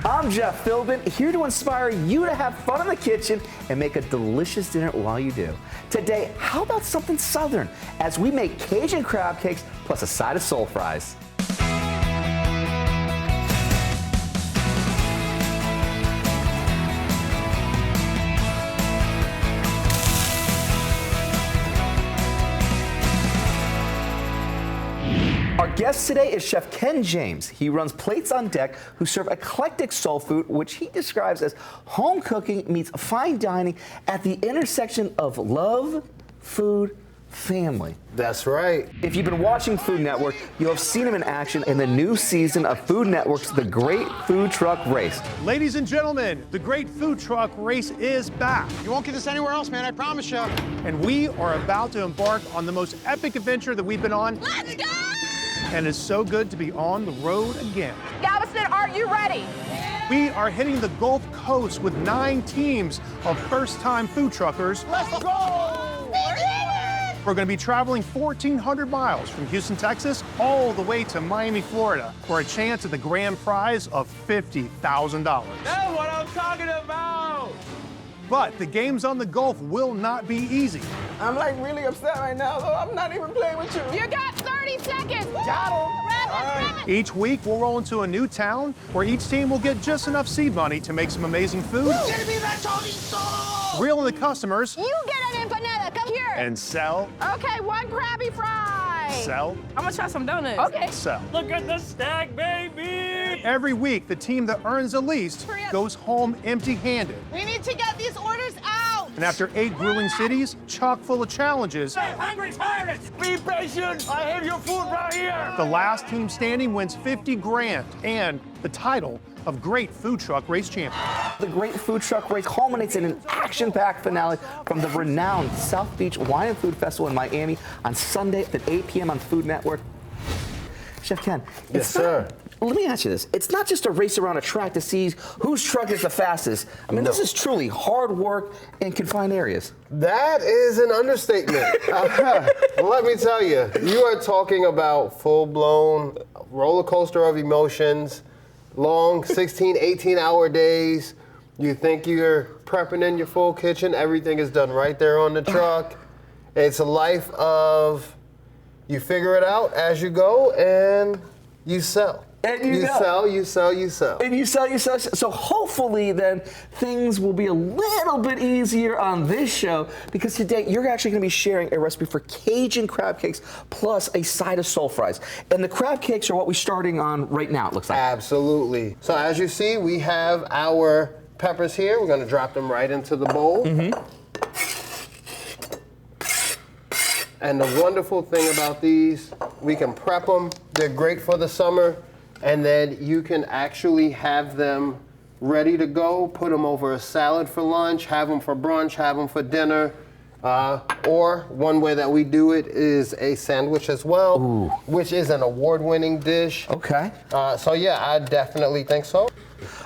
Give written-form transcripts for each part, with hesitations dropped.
I'm Jeff Philbin, here to inspire you to have fun in the kitchen and make a delicious dinner while you do. Today, how about something Southern as we make Cajun crab cakes plus a side of soul fries. Our guest today is Chef Ken James. He runs Plates on Deck, who serve eclectic soul food, which he describes as home cooking meets fine dining at the intersection of love, food, family. That's right. If you've been watching Food Network, you'll have seen him in action in the new season of Food Network's The Great Food Truck Race. Ladies and gentlemen, the Great Food Truck Race is back. You won't get this anywhere else, man, I promise you. And we are about to embark on the most epic adventure that we've been on. Let's go! And it's so good to be on the road again. Galveston, are you ready? We are hitting the Gulf Coast with 9 teams of first-time food truckers. Let's go! We're going to be traveling 1,400 miles from Houston, Texas, all the way to Miami, Florida, for a chance at the grand prize of $50,000. That's what I'm talking about! But the games on the Gulf will not be easy. I'm like really upset right now, though. I'm not even playing with you. You got 30 seconds. Got him. Each week, we'll roll into a new town where each team will get just enough seed money to make some amazing food, reel in the customers, You get an empanada. Come here. and sell, Okay, one Krabby Fry. sell, I'm gonna try some donuts. Okay. sell. Look at the stack, baby! Every week, the team that earns the least Hurry up. goes home empty-handed. We need to get these orders out. And after 8 grueling cities, chock full of challenges, Hungry pirates! Be patient! I have your food right here! the last team standing wins 50 grand and the title of Great Food Truck Race Champion. The Great Food Truck Race culminates in an action-packed finale from the renowned South Beach Wine and Food Festival in Miami on Sunday at 8 p.m. on Food Network. Chef Ken. Yes, sir. Let me ask you this. It's not just a race around a track to see whose truck is the fastest. I mean, this is truly hard work in confined areas. That is an understatement. Let me tell you, you are talking about full-blown roller coaster of emotions, long 16, 18-hour days. You think you're prepping in your full kitchen. Everything is done right there on the truck. It's a life of you figure it out as you go and you sell. And you go. sell, you sell, you sell. And you sell. So hopefully then things will be a little bit easier on this show because today you're actually going to be sharing a recipe for Cajun crab cakes plus a side of soul fries. And the crab cakes are what we're starting on right now, it looks like. Absolutely. So as you see, we have our peppers here. We're going to drop them right into the bowl. And the wonderful thing about these, we can prep them. They're great for the summer. And then you can actually have them ready to go, put them over a salad for lunch, have them for brunch, have them for dinner. Or one way that we do it is a sandwich as well, which is an award-winning dish. Okay. So yeah, I definitely think so.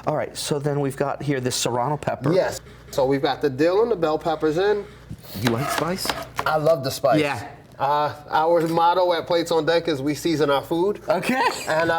All right, so then we've got here this serrano pepper. Yes. So we've got the dill and the bell peppers in. You like spice? I love the spice. Yeah. Our motto at Plates on Deck is we season our food. Okay. And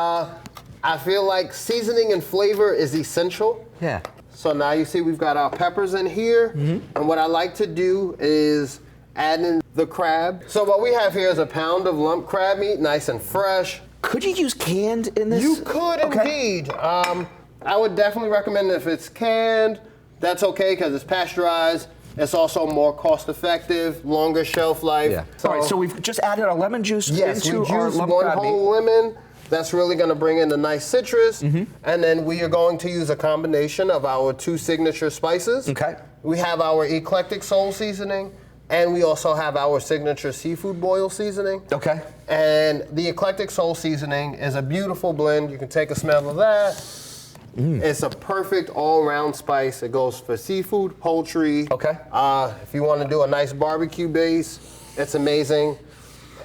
I feel like seasoning and flavor is essential. Yeah. So now you see we've got our peppers in here. And what I like to do is add in the crab. So what we have here is a pound of lump crab meat, nice and fresh. Could you use canned in this? You could indeed. I would definitely recommend if it's canned, that's okay because it's pasteurized. It's also more cost effective, longer shelf life. Yeah. All right, so we've just added our lemon juice into we our juice lump one crab meat. whole lemon. That's really going to bring in the nice citrus. And then we are going to use a combination of our 2 signature spices. Okay. We have our eclectic soul seasoning, and we also have our signature seafood boil seasoning. Okay. And the eclectic soul seasoning is a beautiful blend. You can take a smell of that. It's a perfect all-round spice. It goes for seafood, poultry. Okay. If you want to do a nice barbecue base, it's amazing.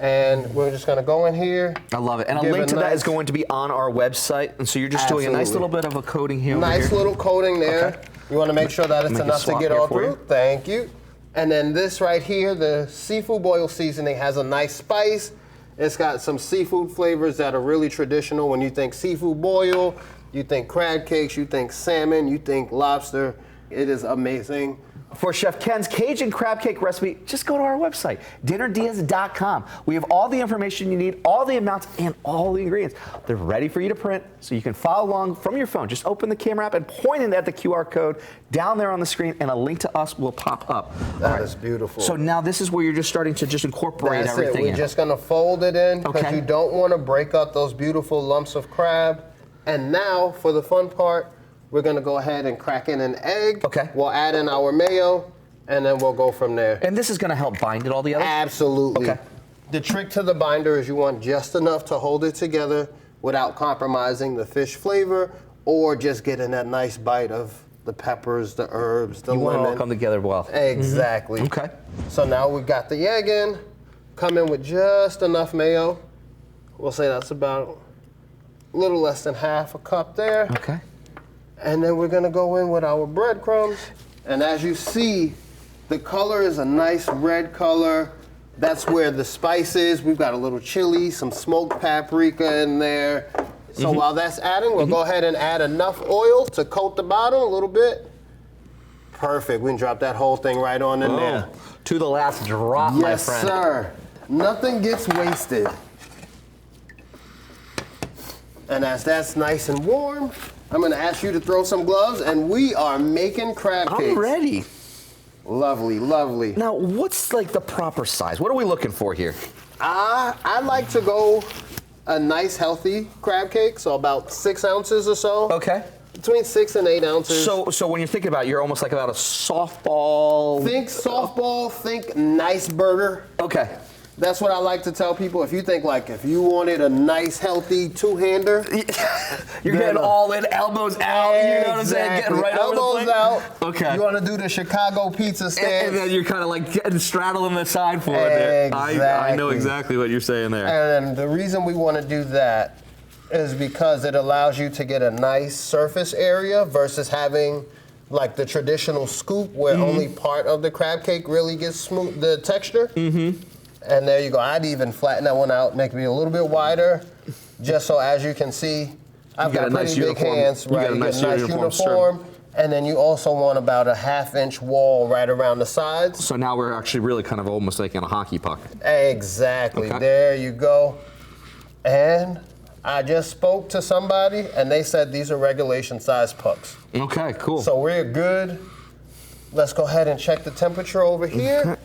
And we're just going to go in here. I love it. And a give link it to that nice- is going to be on our website. And so you're just doing a nice little bit of a coating here. Nice over here. little coating there. Okay. You want to make sure that it's Make a enough to swap get here all for you. through. Thank you. And then this right here, the seafood boil seasoning has a nice spice. It's got some seafood flavors that are really traditional when you think seafood boil. you think crab cakes, you think salmon, you think lobster. It is amazing. For Chef Ken's Cajun crab cake recipe, just go to our website, dinnerdeas.com. We have all the information you need, all the amounts, and all the ingredients. They're ready for you to print, so you can follow along from your phone. Just open the camera app and point it at the QR code down there on the screen, and a link to us will pop up. That is beautiful. So now this is where you're just starting to just incorporate That's everything it. We're in. just gonna fold it in because Okay. you don't want to break up those beautiful lumps of crab. And now, for the fun part, we're gonna go ahead and crack in an egg. Okay. We'll add in our mayo, and then we'll go from there. And this is going to help bind it all together? Absolutely. Okay. The trick to the binder is you want just enough to hold it together without compromising the fish flavor or just getting that nice bite of the peppers, the herbs, the You want it lemon. all come together well. Exactly. Okay. So now we've got the egg in. Come in with just enough mayo. We'll say that's about a little less than half a cup there. Okay. And then we're gonna go in with our breadcrumbs. And as you see, the color is a nice red color. That's where the spice is. We've got a little chili, some smoked paprika in there. So while that's adding, we'll go ahead and add enough oil to coat the bottom a little bit. Perfect. We can drop that whole thing right on in there. To the last drop, my Yes, friend. sir. Nothing gets wasted. And as that's nice and warm, I'm gonna ask you to throw some gloves, and we are making crab cakes. I'm ready. Lovely, lovely. Now, what's like the proper size? What are we looking for here? I like to go a nice healthy crab cake, so about 6 ounces or so. Okay. Between 6 and 8 ounces. So when you're thinking about it, you're almost like about a softball. Think softball, think nice burger. Okay. That's what I like to tell people. If you think like, if you wanted a nice healthy two-hander. You're getting all in, elbows out, you know what I'm saying? Getting right over the Elbows plate. out. Okay. You want to do the Chicago pizza stance. And then you're kind of like getting straddling the side for it there. I know Exactly. exactly what you're saying there. And the reason we want to do that is because it allows you to get a nice surface area versus having like the traditional scoop where only part of the crab cake really gets smooth, the texture. And there you go. I'd even flatten that one out, make it be a little bit wider, just so as you can see, I've got pretty big hands, right? You get a nice uniform. And then you also want about a 1/2 inch wall right around the sides. So now we're actually really kind of almost like in a hockey puck. Exactly. Okay. There you go. And I just spoke to somebody, and they said these are regulation size pucks. Okay, cool. So we're good. Let's go ahead and check the temperature over here.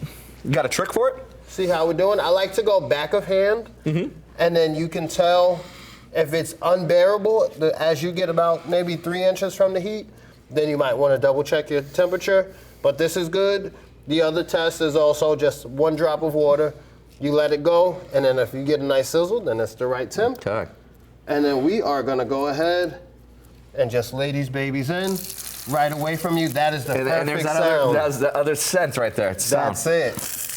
You got a trick for it? See how we're doing? I like to go back of hand, and then you can tell if it's unbearable. As you get about maybe 3 inches from the heat, then you might want to double check your temperature. But this is good. The other test is also just 1 drop of water. You let it go, and then if you get a nice sizzle, then it's the right temp. Okay. And then we are gonna go ahead and just lay these babies in right away from you. That is the perfect And there's that sound. that's the other scent right there. It's sound. That's it.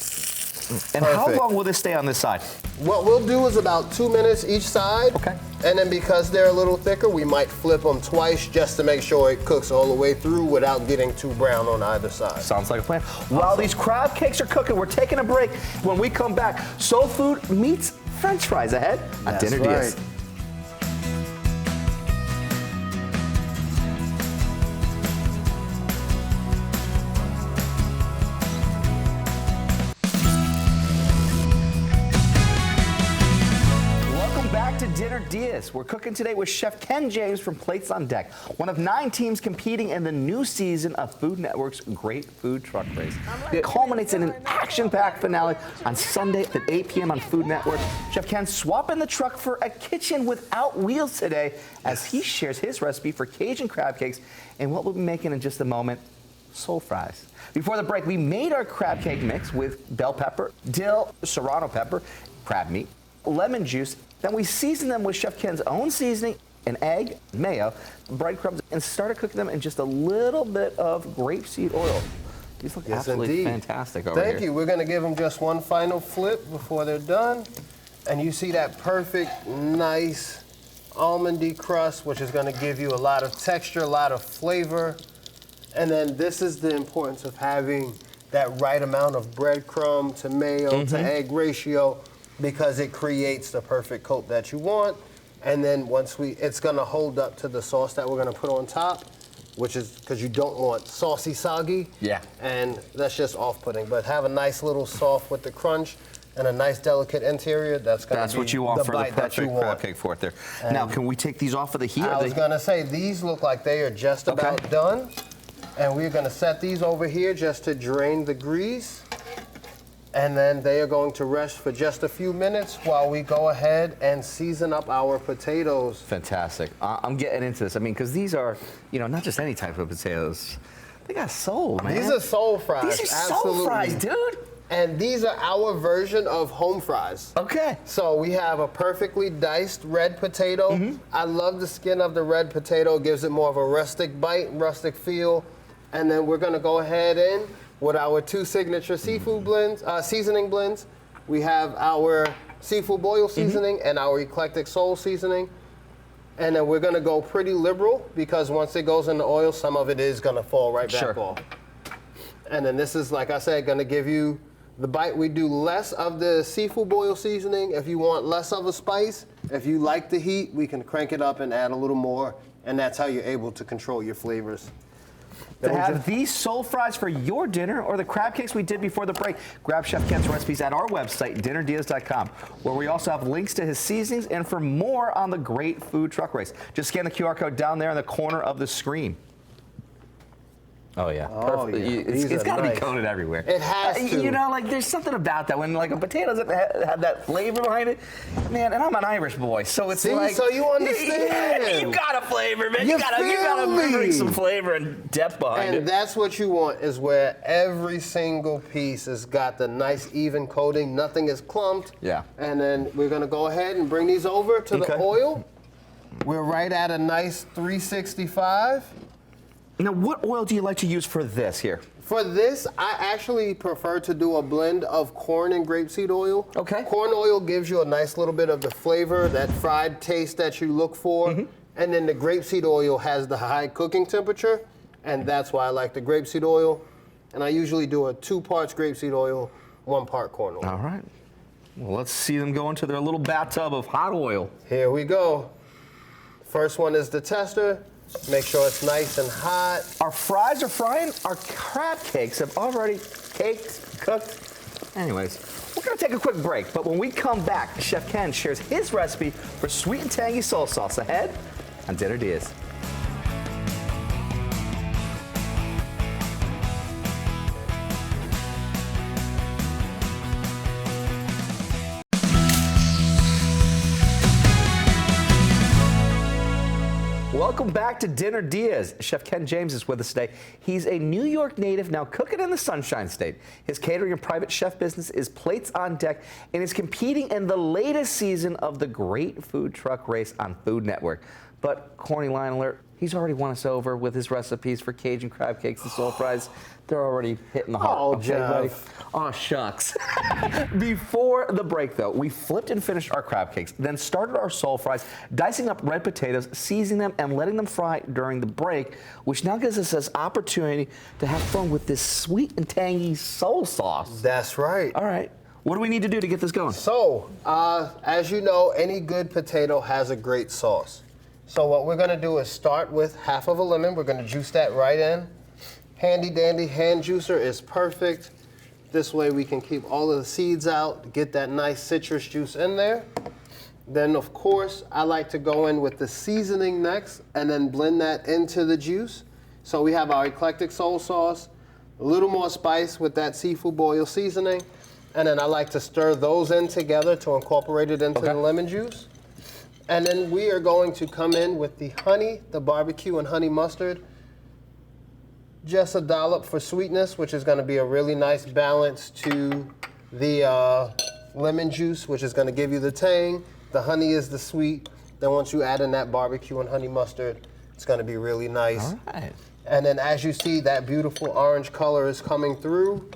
And how perfect. long will this stay on this side? What we'll do is about 2 minutes each side. Okay. And then because they're a little thicker, we might flip them twice just to make sure it cooks all the way through without getting too brown on either side. Sounds like a plan. While these crab cakes are cooking, we're taking a break. When we come back, soul food meets French fries ahead on That's Dinner Diaz. right. Welcome back to Dinner Diaz. We're cooking today with Chef Ken James from Plates on Deck, one of 9 teams competing in the new season of Food Network's Great Food Truck Race. It culminates in an action-packed finale on Sunday at 8 p.m. on Food Network. Chef Ken swapping the truck for a kitchen without wheels today as he shares his recipe for Cajun crab cakes and what we'll be making in just a moment, soul fries. Before the break, we made our crab cake mix with bell pepper, dill, serrano pepper, crab meat, lemon juice. Then we seasoned them with Chef Ken's own seasoning, an egg, mayo, breadcrumbs, and started cooking them in just a little bit of grapeseed oil. These look absolutely fantastic over here. Thank you. We're going to give them just one final flip before they're done. And you see that perfect, nice almondy crust, which is going to give you a lot of texture, a lot of flavor. And then this is the importance of having that right amount of breadcrumb to mayo to egg ratio, because it creates the perfect coat that you want. And then it's gonna hold up to the sauce that we're gonna put on top, which is because you don't want saucy soggy. Yeah. And that's just off-putting. But have a nice little soft with the crunch and a nice delicate interior. That's what you want for the bite that perfect you crab want. cake for it there. Now, can we take these off of the heat? I was gonna say, these look like they are just about done. And we're gonna set these over here just to drain the grease. And then they are going to rest for just a few minutes while we go ahead and season up our potatoes. Fantastic. I'm getting into this. I mean, because these are, not just any type of potatoes. They got soul, man. These are soul fries. These are absolutely. soul fries, dude. And these are our version of home fries. Okay. So we have a perfectly diced red potato. I love the skin of the red potato. It gives it more of a rustic bite, rustic feel. And then we're gonna go ahead in with our 2 signature seafood blends, seasoning blends. We have our seafood boil seasoning and our eclectic soul seasoning. And then we're gonna go pretty liberal because once it goes in the oil, some of it is gonna fall right back off. And then this is, like I said, gonna give you the bite. We do less of the seafood boil seasoning if you want less of a spice. If you like the heat, we can crank it up and add a little more, and that's how you're able to control your flavors. To have these soul fries for your dinner or the crab cakes we did before the break, grab Chef Ken's recipes at our website, dinnerdeas.com, where we also have links to his seasonings and for more on the great food truck race. Just scan the QR code down there in the corner of the screen. Oh, yeah. Oh, yeah. It's got to be coated everywhere. It has to. There's something about that when, a potato doesn't have that flavor behind it. Man, and I'm an Irish boy, so it's so you understand. You got a flavor, man. You You got to bring some flavor and depth behind it. And that's what you want, is where every single piece has got the nice even coating. Nothing is clumped. Yeah. And then we're going to go ahead and bring these over to the oil. We're right at a nice 365. Now, what oil do you like to use for this here? For this, I actually prefer to do a blend of corn and grapeseed oil. Okay. Corn oil gives you a nice little bit of the flavor, that fried taste that you look for. And then the grapeseed oil has the high cooking temperature, and that's why I like the grapeseed oil. And I usually do a 2 parts grapeseed oil, 1 part corn oil. All right. Well, let's see them go into their little bathtub of hot oil. Here we go. First one is the tester. Make sure it's nice and hot. Our fries are frying. Our crab cakes have already cooked. Anyways, we're going to take a quick break, but when we come back, Chef Ken shares his recipe for sweet and tangy soul sauce ahead on Dinner Diaz. Welcome back to Dinner Diaz. Chef Ken James is with us today. He's a New York native now cooking in the Sunshine State. His catering and private chef business is Plates on Deck and is competing in the latest season of the Great Food Truck Race on Food Network. But, corny line alert, he's already won us over with his recipes for Cajun crab cakes and soul fries. They're already hitting the heart. Oh, Okay, Jeff. buddy? Oh, shucks. Before the break, though, we flipped and finished our crab cakes, then started our soul fries, dicing up red potatoes, seasoning them, and letting them fry during the break, which now gives us this opportunity to have fun with this sweet and tangy soul sauce. That's right. All right. What do we need to do to get this going? So, as you know, any good potato has a great sauce. So what we're gonna do is start with half of a lemon. We're gonna juice that right in. Handy dandy hand juicer is perfect. This way we can keep all of the seeds out, get that nice citrus juice in there. Then of course, I like to go in with the seasoning next and then blend that into the juice. So we have our eclectic soul sauce, a little more spice with that seafood boil seasoning. And then I like to stir those in together to incorporate it into the lemon juice. And then we are going to come in with the honey, the barbecue and honey mustard. Just a dollop for sweetness, which is going to be a really nice balance to the lemon juice, which is going to give you the tang. The honey is the sweet. Then once you add in that barbecue and honey mustard, it's going to be really nice. All right. And then as you see, that beautiful orange color is coming through.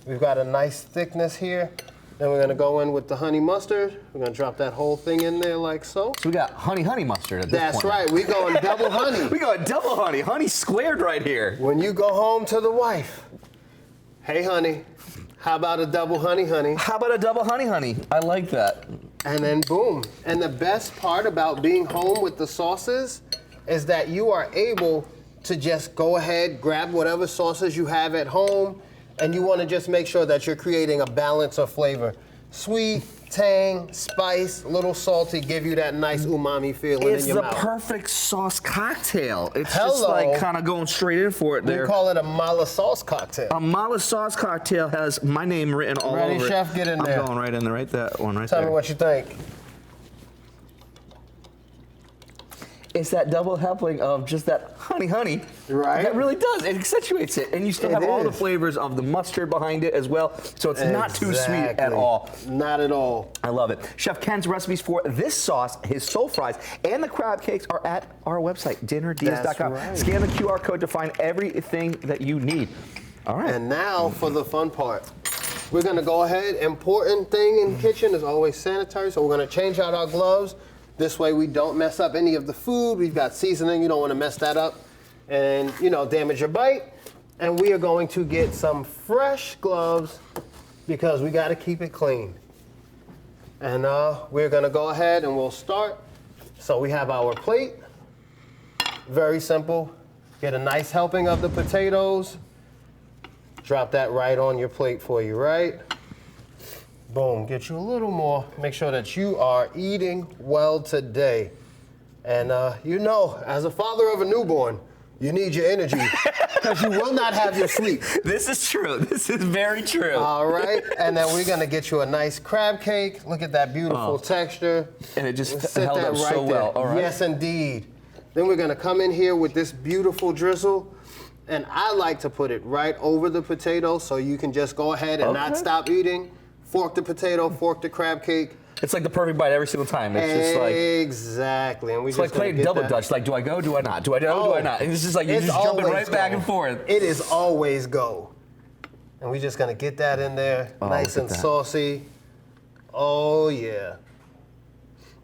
We've got a nice thickness here. Then we're gonna go in with the honey mustard. We're gonna drop that whole thing in there like so. So we got honey mustard at this point. That's right, we going double honey. We got double honey. Honey squared right here. When you go home to the wife, hey honey, how about a double honey, honey? How about a double honey? I like that. And then boom. And the best part about being home with the sauces is that you are able to just go ahead, grab whatever sauces you have at home, and you want to just make sure that you're creating a balance of flavor. Sweet, tang, spice, a little salty, give you that nice umami feeling It's in your the mouth. perfect sauce cocktail. It's just Hello. like kind of going straight in for it We there. call it a mala sauce cocktail. A mala sauce cocktail has my name written all Ready, over it. chef? Get in there. I'm going right in there, right that one right Tell there. me what you think. It's that double helping of just that honey. Right. That really does. It accentuates it. And you still It have all the is. flavors of the mustard behind it as well. So it's not too sweet at Exactly. all. Not at all. I love it. Chef Ken's recipes for this sauce, his soul fries, and the crab cakes are at our website, dinnerdeas.com. That's right. Scan the QR code to find everything that you need. All right. And now for the fun part. We're gonna go ahead. Important thing in the kitchen is always sanitary, so we're gonna change out our gloves. This way we don't mess up any of the food. We've got seasoning, you don't wanna mess that up and, damage your bite. And we are going to get some fresh gloves because we gotta keep it clean. And we're gonna go ahead and we'll start. So we have our plate. Very simple. Get a nice helping of the potatoes. Drop that right on your plate for you, right? Boom, get you a little more. Make sure that you are eating well today. And as a father of a newborn, you need your energy because you will not have your sleep. This is true. This is very true. All right, and then we're gonna get you a nice crab cake. Look at that beautiful texture. And it just Sit held that up right so there. well. All right. Yes, indeed. Then we're gonna come in here with this beautiful drizzle. And I like to put it right over the potato so you can just go ahead and not stop eating. Fork the potato, fork the crab cake. It's like the perfect bite every single time. It's just like Exactly. And we it's like playing double dutch. Like, do I go? Do I not? Do I go? Do I not? And it's just like you're It's just jumping always right back go. and forth. It is always go. And we're just gonna get that in there, nice look at and that. saucy. Oh yeah.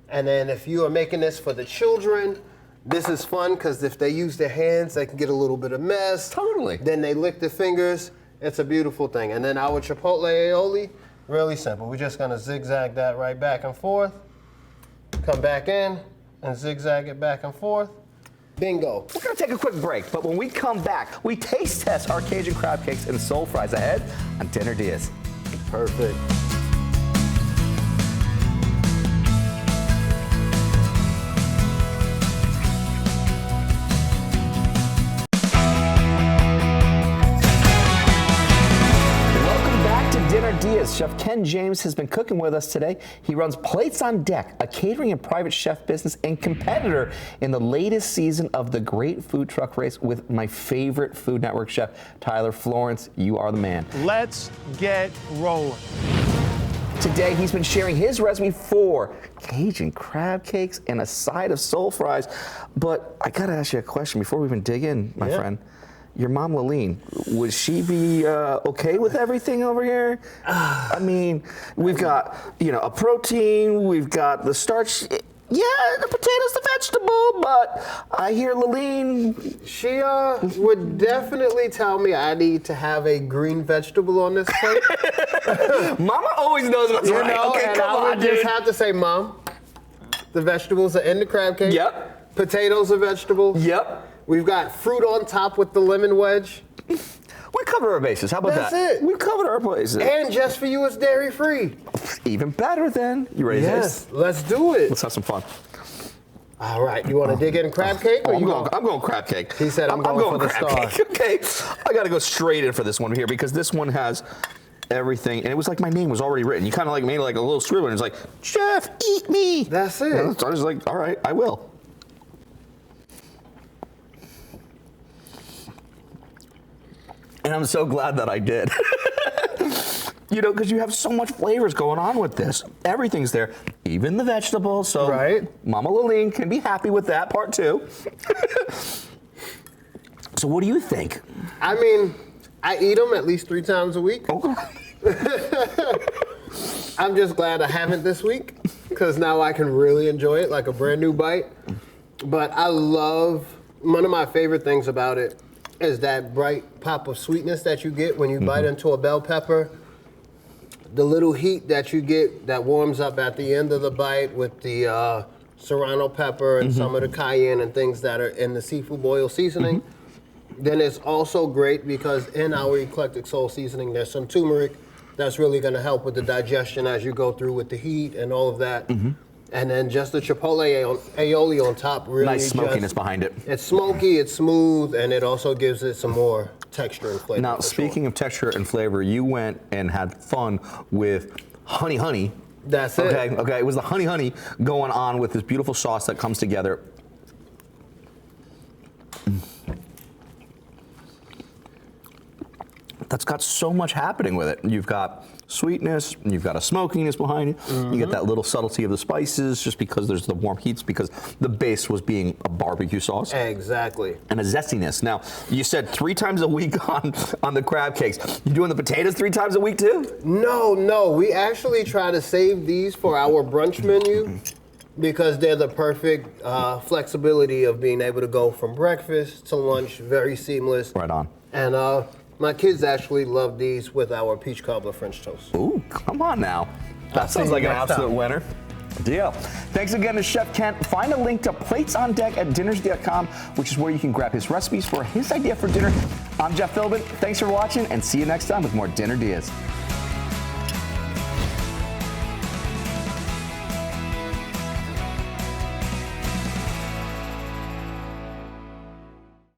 And then if you are making this for the children, this is fun because if they use their hands, they can get a little bit of mess. Totally. Then they lick their fingers. It's a beautiful thing. And then our chipotle aioli, really simple. We're just gonna zigzag that right back and forth. Come back in and zigzag it back and forth. Bingo. We're gonna take a quick break, but when we come back, we taste test our Cajun crab cakes and soul fries ahead on Dinner Diaz. Perfect. Welcome back to Dinner Diaz. Chef Ken James has been cooking with us today. He runs Plates on Deck, a catering and private chef business and competitor in the latest season of the Great Food Truck Race with my favorite Food Network chef, Tyler Florence. You are the man. Let's get rolling. Today, he's been sharing his recipe for Cajun crab cakes and a side of soul fries. But I gotta ask you a question before we even dig in, my friend. Your mom, Laleen, would she be okay with everything over here? I mean, we've got, a protein, we've got the starch. Yeah, the potato's the vegetable, but I hear Laleen. She would definitely tell me I need to have a green vegetable on this plate. Mama always knows what's right. Okay, and come I would on, just dude. have to say, Mom, the vegetables are in the crab cake. Yep. Potatoes are vegetables. Yep. We've got fruit on top with the lemon wedge. We covered our bases. How about That's that? it. We covered our bases. And just for you, it's dairy free. Even better then. You ready to Yes, taste? let's do it. Let's have some fun. All right, you want to dig in crab cake? Or I'm going crab cake. He said I'm going for the crab star. cake. Okay, I got to go straight in for this one here because this one has everything, and it was like my name was already written. You kind of like made like a little scribble, and it's like, Chef, eat me. That's it. And so I was like, all right, I will. And I'm so glad that I did. Because you have so much flavors going on with this. Everything's there, even the vegetables. So Right. Mama Laleen can be happy with that part too. So what do you think? I mean, I eat them at least 3 times a week. Okay. I'm just glad I haven't this week because now I can really enjoy it like a brand new bite. But I love, one of my favorite things about it is that bright pop of sweetness that you get when you bite into a bell pepper. the little heat that you get that warms up at the end of the bite with the serrano pepper and some of the cayenne and things that are in the seafood boil seasoning. Then it's also great because in our eclectic soul seasoning, there's some turmeric that's really going to help with the digestion as you go through with the heat and all of that. And then just the chipotle aioli on top really Nice smokiness behind it. It's smoky, it's smooth, and it also gives it some more texture and flavor. Now, speaking of texture and flavor, you went and had fun with honey. That's it. Okay, it was the honey going on with this beautiful sauce that comes together. That's got so much happening with it. You've got sweetness, you've got a smokiness behind it, you get that little subtlety of the spices just because there's the warm heats because the base was being a barbecue sauce. Exactly. And a zestiness. Now, you said 3 times a week on the crab cakes. You doing the potatoes 3 times a week too? No. We actually try to save these for our brunch menu because they're the perfect flexibility of being able to go from breakfast to lunch, very seamless. Right on. And my kids actually love these with our peach cobbler French toast. Ooh, come on now. That sounds like an absolute winner. Deal. Thanks again to Chef Kent. Find a link to Plates on Deck at dinners.com, which is where you can grab his recipes for his idea for dinner. I'm Jeff Philbin. Thanks for watching, and see you next time with more Dinner Diaz.